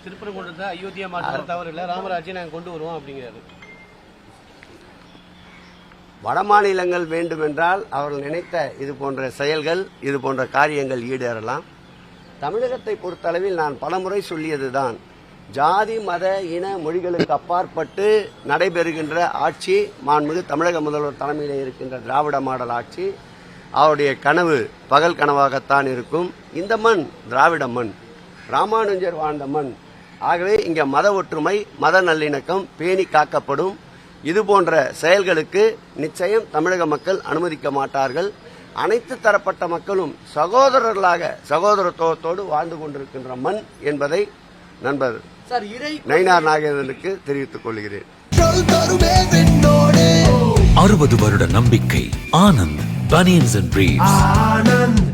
திருப்பரங்குன்றத்தை அயோத்தியா மாற்ற தவறு இல்லை, ராமராஜ்யை நாங்கள் கொண்டு வருவோம் அப்படிங்கிறாரு. வட மாநிலங்கள் வேண்டுமென்றால் அவர்கள் நினைத்த இது போன்ற செயல்கள், இது போன்ற காரியங்கள் ஈடேறலாம். தமிழகத்தை பொறுத்தளவில் நான் பலமுறை சொல்லியதுதான், ஜாதி மத இன மொழிகளுக்கு அப்பாற்பட்டு நடைபெறுகின்ற ஆட்சி மாண்புமிகு தமிழக முதல்வர் தலைமையில் இருக்கின்ற திராவிட மாடல் ஆட்சி. அவருடைய கனவு பகல் கனவாகத்தான் இருக்கும். இந்த மண் திராவிட மண், ராமானுஜர் வாழ்ந்த மண். ஆகவே இங்கே மத ஒற்றுமை, மத நல்லிணக்கம் பேணி காக்கப்படும். இது போன்ற செயல்களுக்கு நிச்சயம் தமிழக மக்கள் அனுமதிக்க மாட்டார்கள். அனைத்து தரப்பட்ட மக்களும் சகோதரர்களாக சகோதரத்துவத்தோடு வாழ்ந்து கொண்டிருக்கின்ற மண் என்பதை நண்பர் நயினார் நாகேந்திரனுக்கு தெரிவித்துக் கொள்கிறேன். 60 வருட நம்பிக்கை. Anand banians and briefs.